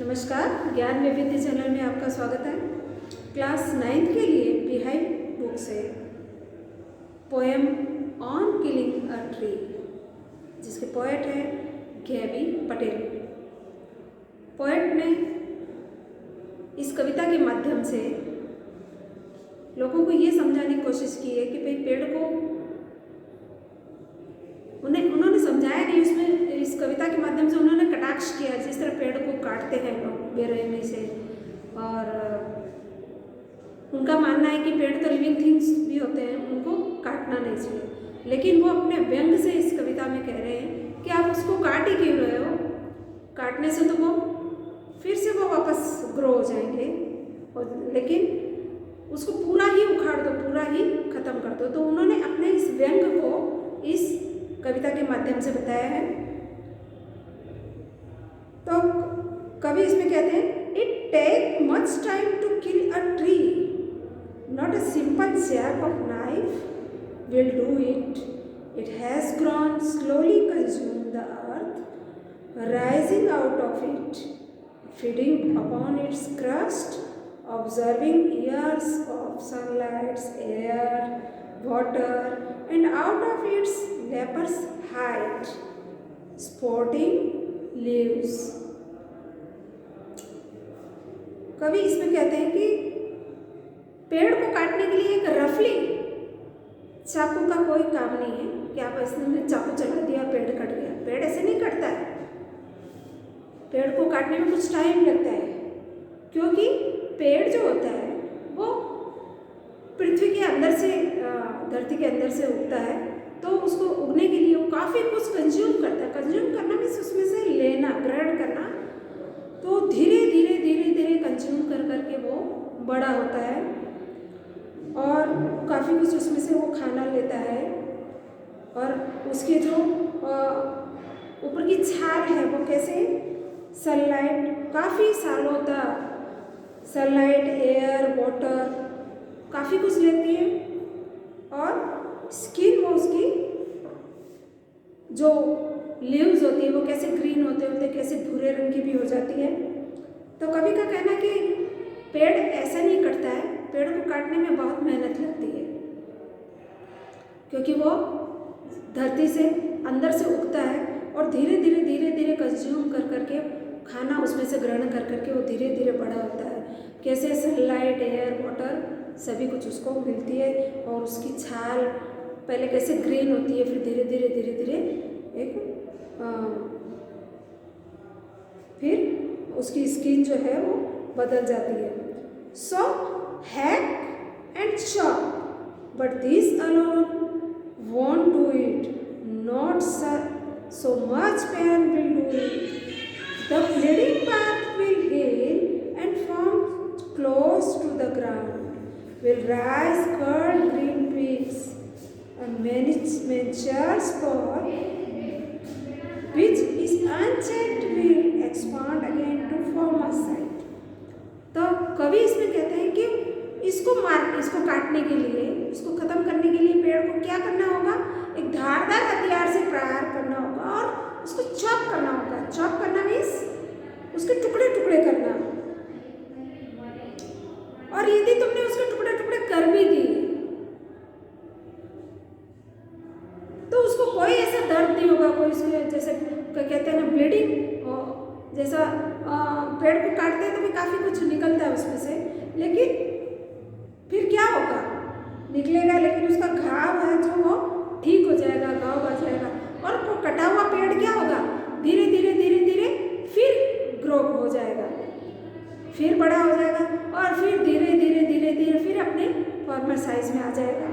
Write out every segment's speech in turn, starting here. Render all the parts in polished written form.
नमस्कार, ज्ञान वैविध्य चैनल में आपका स्वागत है। क्लास 9th के लिए बिहाइव बुक से poem on killing a tree, जिसके पोएट है गैबी पटेल। पोएट ने इस कविता के माध्यम से लोगों को ये समझाने की कोशिश की है कि भाई पेड़ को उन्होंने समझाया नहीं, उसमें इस कविता के माध्यम से उन्होंने कटाक्ष किया। जिस तरह पेड़ को काटते हैं लोग बेरहमी से, और उनका मानना है कि पेड़ तो लिविंग थिंग्स भी होते हैं, उनको काटना नहीं चाहिए। लेकिन वो अपने व्यंग से इस कविता में कह रहे हैं कि आप उसको काट ही क्यों रहे हो? काटने से तो वो फिर से वो वापस ग्रो हो जाएंगे, लेकिन उसको पूरा ही उखाड़ दो, पूरा ही खत्म कर दो। तो उन्होंने अपने इस व्यंग को इस कविता के माध्यम से बताया है। तो कवि इसमें कहते हैं, it take much time to kill a tree, not a simple jab of knife will do it. It has grown slowly consume the earth, rising out of it, feeding upon its crust, observing years of sunlight, air, water, and out of its leper's height, sporting leaves. कवि इसमें कहते हैं कि पेड़ को काटने के लिए एक रफली चाकू का कोई काम नहीं है कि आप इसने चाकू चला दिया पेड़ कट गया। पेड़ ऐसे नहीं कटता है। पेड़ को काटने में कुछ टाइम लगता है, क्योंकि पेड़ जो होता है वो पृथ्वी के अंदर से, धरती के अंदर से उगता है, तो उसको उगने के लिए वो काफ़ी कुछ कंज्यूम करता है। कंज्यूम करना मीन्स उसमें से लेना, ग्रहण करना। तो धीरे धीरे धीरे धीरे कंज्यूम कर करके वो बड़ा होता है और काफ़ी कुछ उसमें से वो खाना लेता है, और उसके जो ऊपर की छाल है वो कैसे सनलाइट काफ़ी सालों तक, सनलाइट, एयर, वाटर काफ़ी कुछ लेती है, और स्किन वो उसकी जो लीव्स होती है वो कैसे ग्रीन होते होते कैसे भूरे रंग की भी हो जाती है। तो कवि का कहना है कि पेड़ ऐसा नहीं कटता है, पेड़ को काटने में बहुत मेहनत लगती है, क्योंकि वो धरती से अंदर से उगता है और धीरे धीरे धीरे धीरे कंज्यूम कर करके खाना उसमें से ग्रहण कर करके वो धीरे धीरे बड़ा होता है। कैसे सनलाइट, एयर, वाटर सभी कुछ उसको मिलती है, और उसकी छाल पहले कैसे ग्रीन होती है, फिर धीरे धीरे धीरे धीरे फिर उसकी स्किन जो है वो बदल जाती है। So hack and chop, but this alone won't do it, not so much pain will do it. The bleeding part will heal and form close to the ground, will rise curled green twigs and mature spore, which is unchecked will expand again to form a site. तो कवि इसमें कहते हैं कि इसको काटने के लिए, इसको खत्म करने के लिए पेड़ को क्या करना होगा? एक धारदार हथियार से प्रहार करना होगा और उसको चॉप करना होगा। चॉप करना मीन्स उसके टुकड़े टुकड़े करना, और यदि तुमने उसके टुकड़े टुकड़े कर भी दिए तो उसको कोई ऐसा दर्द नहीं होगा, कोई उसके जैसे कहते हैं ना ब्लीडिंग, जैसा पेड़ को काटते हैं तो भी काफ़ी कुछ निकलता है उसमें से, लेकिन फिर क्या होगा? निकलेगा, लेकिन उसका घाव है जो वो ठीक हो जाएगा, घाव बच जाएगा। और वो कटा हुआ पेड़ क्या होगा? धीरे धीरे धीरे धीरे फिर ग्रो हो जाएगा, फिर बड़ा हो जाएगा, और फिर धीरे धीरे धीरे धीरे फिर अपने फॉर्मर साइज में आ जाएगा।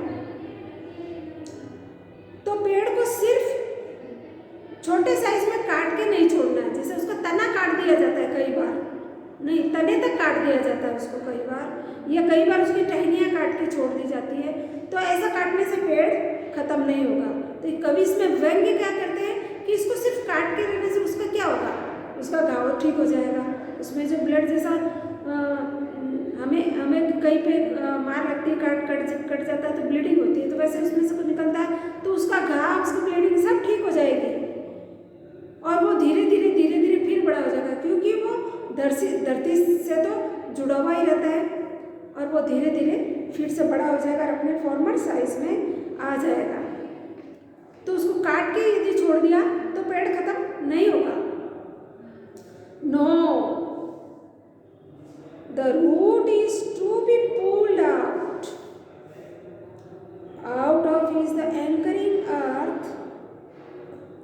तो पेड़ को सिर्फ छोटे साइज में काट के नहीं छोड़ना है। जैसे उसका तना काट दिया जाता है कई बार, नहीं, तने तक काट दिया जाता है उसको कई बार, या कई बार उसकी टहनियाँ काट के छोड़ दी जाती है। तो ऐसा काटने से पेड़ खत्म नहीं होगा। तो कवि इसमें व्यंग्य क्या करते हैं कि इसको सिर्फ काट के रहने से उसका क्या होगा? उसका घाव ठीक हो जाएगा, उसमें जो ब्लड जैसा हमें कहीं पे मार लगती है, कट जाता है तो ब्लीडिंग होती है, तो वैसे उसमें से कुछ निकलता है तो उसका घाव, उसकी ब्लीडिंग सब ठीक हो जाएगी, और वो धीरे धीरे धीरे धीरे फिर बड़ा हो जाएगा, क्योंकि वो धरती से तो जुड़ा हुआ ही रहता है और वो धीरे धीरे फिर से बड़ा हो जाएगा और अपने फॉर्मल साइज में आ जाएगा। तो उसको काट के यदि छोड़ दिया तो पेड़ खत्म नहीं होगा। No, the root is to be pulled out of is the anchoring earth,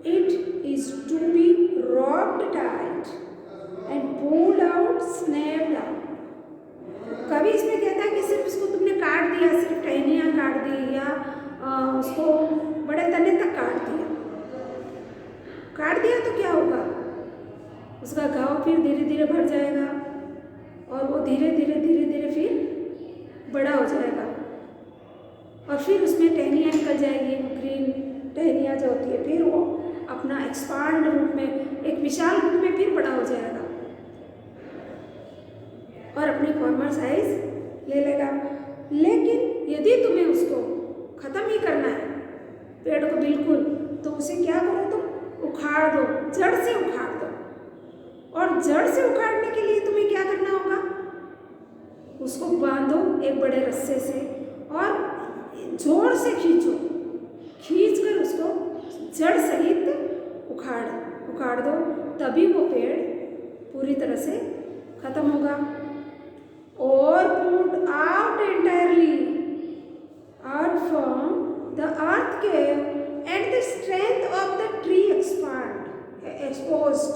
it is to be robbed tight and pulled out, snapped out। कभी इसमें कहता है कि सिर्फ इसको तुमने काट दिया, सिर्फ टहनियाँ काट दी या उसको बड़े तने तक काट दिया तो क्या होगा, उसका घाव फिर धीरे धीरे भर जाएगा और वो धीरे धीरे फिर बड़ा हो जाएगा और फिर उसमें टहनियाँ निकल जाएगी, ग्रीन टहनियाँ जो होती है, फिर वो अपना एक्सपांड रूप में, एक विशाल रूप में फिर बड़ा हो जाएगा और अपनी फॉर्मल साइज ले लेगा। लेकिन यदि तुम्हें उसको ख़त्म ही करना है पेड़ को बिल्कुल, तो उसे क्या करो, तुम उखाड़ दो, जड़ से उखाड़ दो। और जड़ से उखाड़ने के लिए तुम्हें क्या करना होगा, उसको बांधो एक बड़े रस्से से और जोर से खींचकर उसको जड़ सहित उखाड़ दो, तभी वो पेड़ पूरी तरह से खत्म होगा। और pulled out entirely out from the earth cave and the strength of the tree exposed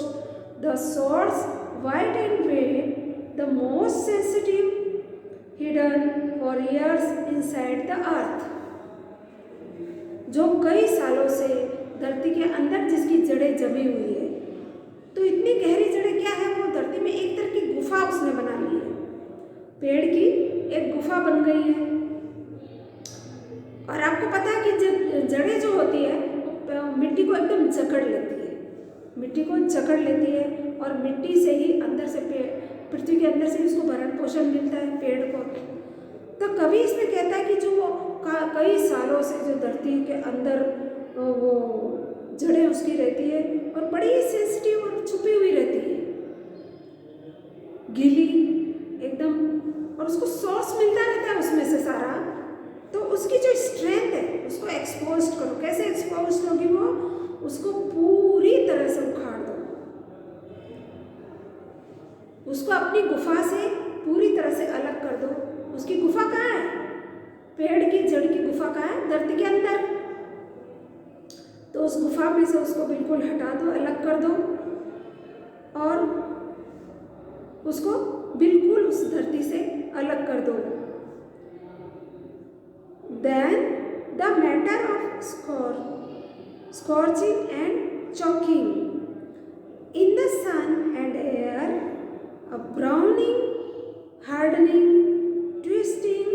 the source wide and wide, the most sensitive hidden for years inside the earth। जो कई सालों से धरती के अंदर जिसकी जड़ें जमी हुई है, तो इतनी गहरी जड़ें क्या है, वो धरती में एक तरह की गुफा उसने बना ली है, पेड़ की एक गुफा बन गई है। और आपको पता है कि जब जड़ें जो होती है मिट्टी को एकदम जकड़ लेती है और मिट्टी से ही अंदर से पृथ्वी के अंदर से उसको भरण पोषण मिलता है पेड़ को। तो कभी इसमें कहता है कि जो कई सालों से जो धरती के अंदर वो जड़ें उसकी रहती है और बड़ी सेंसिटिव और छुपी हुई रहती है, गीली एकदम, और उसको सोर्स मिलता रहता है उसमें से सारा, तो उसकी जो स्ट्रेंथ है उसको एक्सपोज करो। कैसे एक्सपोज होगी वो, उसको पूरी तरह से उखाड़ दो, उसको अपनी गुफा से पूरी तरह से अलग कर दो। उसकी गुफा कहाँ है, पेड़ की जड़ की गुफा कहाँ है, धरती के अंदर। तो उस गुफा में से उसको बिल्कुल हटा दो, अलग कर दो और उसको बिल्कुल उस धरती से अलग कर दो। Then the matter of scorching and choking in the sun and air, a browning, hardening, twisting,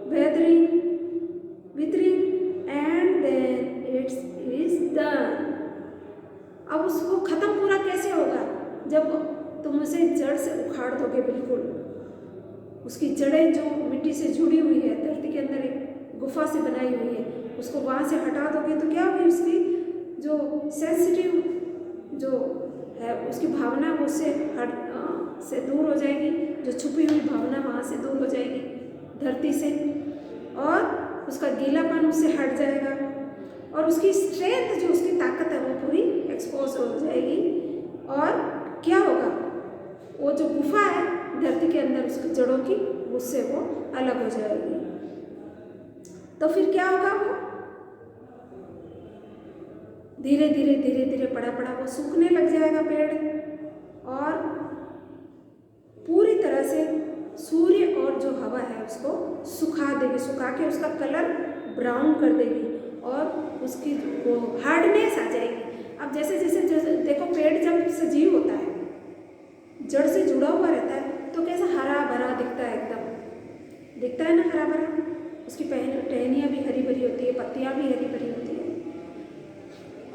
withering, and then it is done। अब उसको खत्म पूरा कैसे होगा, जब तुम उसे जड़ से उखाड़ दोगे बिल्कुल, उसकी जड़ें जो मिट्टी से जुड़ी हुई है, धरती के अंदर एक गुफा से बनाई हुई है, उसको वहाँ से हटा दोगे तो क्या होगी, उसकी जो सेंसिटिव जो है उसकी भावना वो से दूर हो जाएगी, जो छुपी हुई भावना वहाँ से दूर हो जाएगी धरती से, और उसका गीलापन उससे हट जाएगा और उसकी स्ट्रेंथ जो उसकी ताकत है वो पूरी एक्सपोज हो जाएगी। और क्या होगा, वो जो गुफा है धरती के अंदर उसकी जड़ों की, उससे वो अलग हो जाएगी। तो फिर क्या होगा, वो धीरे धीरे पड़ा वो सूखने लग जाएगा पेड़ और पूरी तरह से सूर्य और जो हवा है उसको सुखा देगी, सुखा के उसका कलर ब्राउन कर देगी और उसकी वो हार्डनेस आ जाएगी। अब जैसे देखो, पेड़ जब सजीव होता है, जड़ से जुड़ा हुआ रहता है, तो कैसा हरा भरा दिखता है, एकदम दिखता है ना हरा भरा। उसकी टहनियाँ भी हरी भरी होती है, पत्तियाँ भी हरी भरी होती है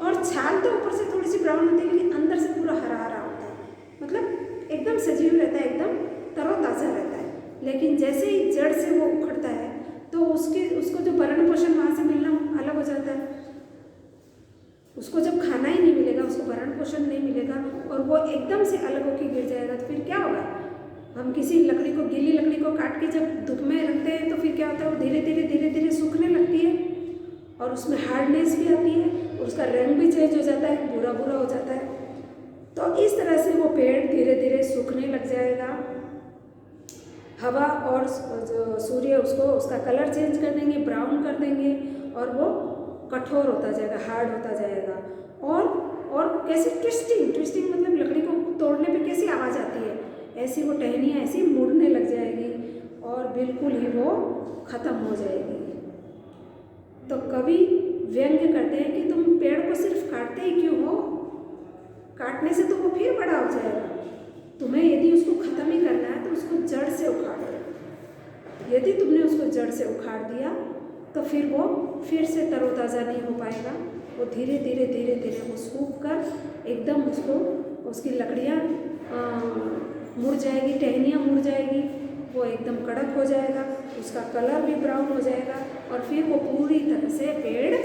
और छाल तो ऊपर से थोड़ी सी ब्राउन होती है, लेकिन अंदर से पूरा हरा हरा होता है, मतलब एकदम सजीव रहता है, एकदम तरोताज़ा रहता है। लेकिन जैसे ही जड़ से वो उखड़ता है तो उसको जो भरण पोषण वहाँ से मिलना अलग हो जाता है। उसको जब खाना ही नहीं मिलेगा, उसको भरण पोषण नहीं मिलेगा, लगेगा और वो एकदम से अलग होकर गिर जाएगा, तो फिर क्या होगा? हम किसी लकड़ी को, गीली लकड़ी को काट के जब धूप में रखते हैं तो फिर क्या होता है? वो धीरे धीरे सूखने लगती है और उसमें हार्डनेस भी आती है और उसका रंग भी चेंज हो जाता है, भूरा भूरा हो जाता है। तो इस तरह से वो पेड़ धीरे धीरे सूखने लग जाएगा। हवा और जो सूर्य उसका कलर चेंज कर देंगे, ब्राउन कर देंगे और वो कठोर होता जाएगा, हार्ड होता जाएगा। और कैसे ट्विस्टिंग मतलब लकड़ी को तोड़ने पे कैसी आवाज़ आती है, ऐसी वो टहनियाँ ऐसी मुड़ने लग जाएगी और बिल्कुल ही वो ख़त्म हो जाएगी। तो कवि व्यंग्य करते हैं कि तुम पेड़ को सिर्फ काटते ही क्यों हो? काटने से तो वो फिर बड़ा हो जाएगा। तुम्हें यदि उसको ख़त्म ही करना है तो उसको जड़ से उखाड़ दो। यदि तुमने उसको जड़ से उखाड़ दिया तो फिर वो फिर से तरोताज़ा नहीं हो पाएगा। वो धीरे धीरे वो सूख कर एकदम उसकी लकड़ियाँ मुड़ जाएगी, टहनियाँ मुड़ जाएगी, वो एकदम कड़क हो जाएगा, उसका कलर भी ब्राउन हो जाएगा और फिर वो पूरी तरह से पेड़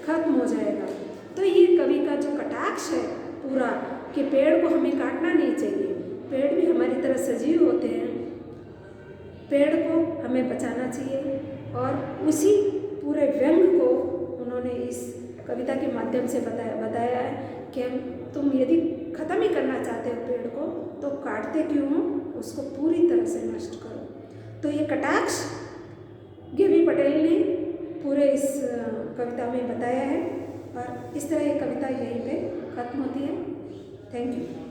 खत्म हो जाएगा। तो ये कवि का जो कटाक्ष है पूरा कि पेड़ को हमें काटना नहीं चाहिए, पेड़ भी हमारी तरह सजीव होते हैं, पेड़ को हमें बचाना चाहिए। और उसी पूरे व्यंग को उन्होंने इस कविता के माध्यम से बताया है कि तुम यदि ख़त्म ही करना चाहते हो पेड़ को तो काटते क्यों हो? उसको पूरी तरह से नष्ट करो। तो ये कटाक्ष गेवी पटेल ने पूरे इस कविता में बताया है और इस तरह ये कविता यहीं पे ख़त्म होती है। Thank you.